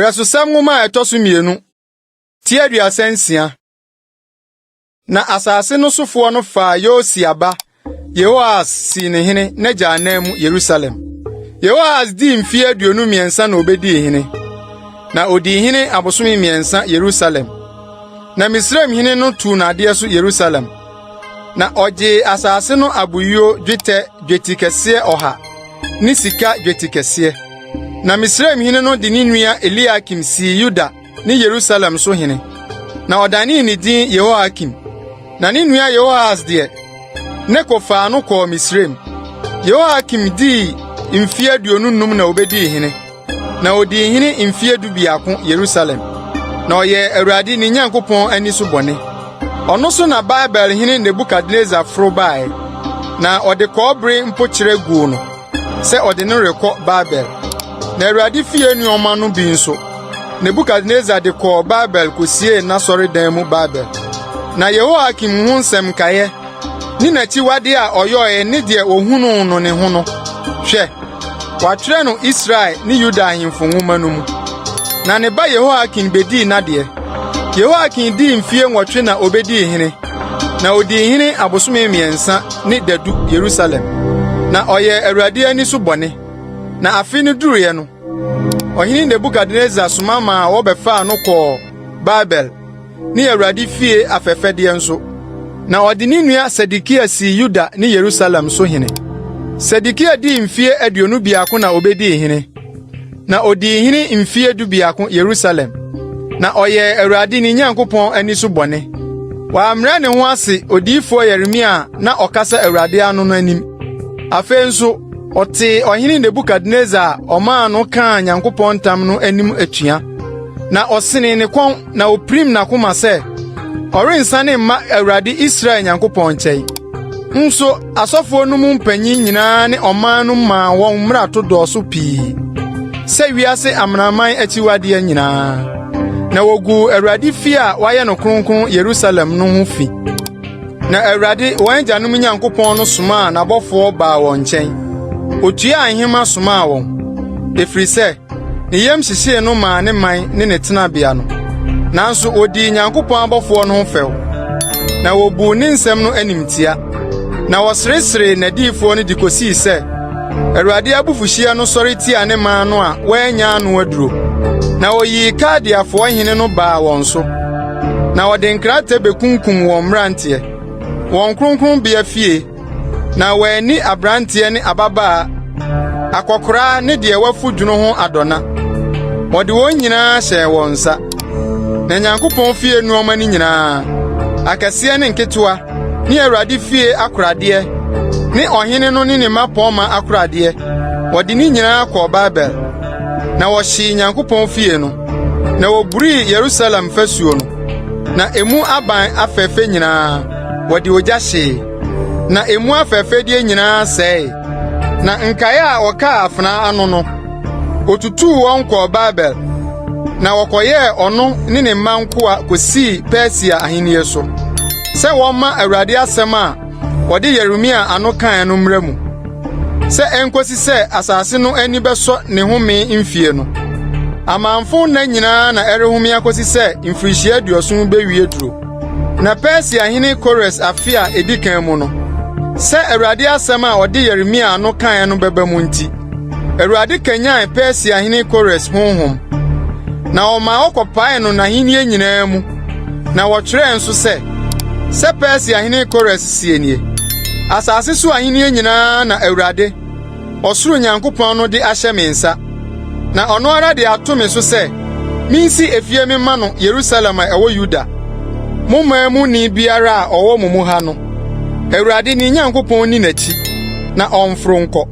Braso sam ngoma etoso mienu. Ti aduasansia. Na asase no sofo no fa Yosiaba. Yehoas si ne hene na gyanam Yerusalem. Yehoas di mfie aduonu miensa na obedi hene. Na odi hene abosomi miensa Yerusalem. Na Misraim hene no tu na ade so Yerusalem. Na oje asase no abuyo dwete dwetikese oha. Ni sika dwetikese. Na Misraim hene no de ni nua Eliakim si Yuda ni Yerusalem so hene. Na odani ni din Yehoakim. Na ni nua Yehoas de ne kofa no ko Misraim. Yehoakim di mfie aduonu num na obedi hene. Na odi hene mfie dubiako Yerusalem. Na oye Awurade ni Nyankopon ani so bone. Ono so na Bible hene Nebukadnezar frobae. Na ode kobre mpokyere gu no. Se ode no rekọ Bible. Na Awurade fie nuoma no bi nso. Nebukadnezar de ko Bible kosie na sori dan mu Bible. Na Yehoakim hu nsem kaye. Ni na chiwade a oyoe ne de ohunu no ne ho no. Hwe. Watwere no Israel ni Yuda ahemfo nwoma no mu. Na ne ba Yehoakim bedi na de. Yehoakim di mfie nwotwe na obedi hene. Na odi hene abosome miensa ni dadu Yerusalem. Na oye Awurade ani so bone. Na afi ni duruye no. Ohene Nebukadnezar soma ma wo befa no ko Babel. Ni Awurade fie afefede enso. Na odi ni nua Sedekia si Yuda ni Yerusalem so hene. Sedekia di mfie aduonu biako na obedi hene. Na odi hene mfie du biako Yerusalem. Na oye Awurade ni Nyankopon ani so bone. Wa amra ne ho ase odifo Yeremia na okasa Awurade anu no anim. Afe nso ote ohene Nebukadnezar oma no kan Nyankopon tam no anim atua. Na osene ne kon na oprim na koma se orinsane ma Awurade Israel Nyankopon nkyai. Nso asofo no mu mpanyi nyina ne oma no ma won mra to doso pii. Se wiase amnaman achiwade nyina. Na wogu Awurade fie a waye no kronkron Yerusalem no ho fi. Na Awurade wanjanum Nyankopon no soma na bofo ba won nkyɛn. Otua ahema soma won. Efiri se ne yam hyehye no ma ne man ne tenabea no. Nanso odi Nyankopon abofo no ho few. Na wobu ne nsɛm no animtia. Na wɔseresere na difo no dikosi se Awurade abufuhia no sɔre tia ne man no a wanya no aduro. Na oyi Kaldeafo hene no ba won so. Na wɔde nkrate bekunkum won mrantie. Won kronkron bia fie. Na wani abrantie ne ababa akokora ne de wafudwuno ho adona. Wɔde won nyinaa hyɛ won nsa. Na Nyankopon fie nuoma ni nyinaa. Akɛse ne nketewa ni Awurade fie akorade. Ni ohene no ni ne mapoma akorade. Wɔde ni nyinaa kɔ Babel. Na wɔhye Nyankopon fie no. Na woburi Yerusalem fasuo no. Na emu aban afefe nyinaa wɔde ogya hye. Na emu afefe die nyinaa sɛe. Na nkae a wɔka afna ano no otutu wɔn kɔ Babel. Na wɔkɔyɛ ɔno ne ne mankoa kosi Persia ahenie so. Sɛ wɔn ma Awurade asɛm a wɔde Yeremia ano kan no mmra mu. Sɛ enkosi sɛ asase no ani bɛsɔ ne home mfie no. Amanfo na nyinaa na ɛrehome akosi sɛ mfirihia aduoson bewie duro. Na Persia hene Kores afia edikan mu no. Sɛ Awurade asɛm a ɔde Yeremia ano kan no bɛba mu nti. Awurade kanyan Persia hene Kores honhom. Na ɔma ɔkɔpae no na henie nyinaa mu. Na wɔtwerɛ nso sɛ Persia hene Kores sienie. Asase so ahenie nyinaa na Awurade ɔsoro Nyankopɔn no de ahyɛ me nsa. Na ɔno ara de ato me so sɛ minsi efie me ma no Yerusalem a ɛwɔ Yuda. Momma mu ni biara a ɔwɔ mo mu ha no. Awurade ni Nyankopɔn ni n'akyi na ɔmforo nkɔ.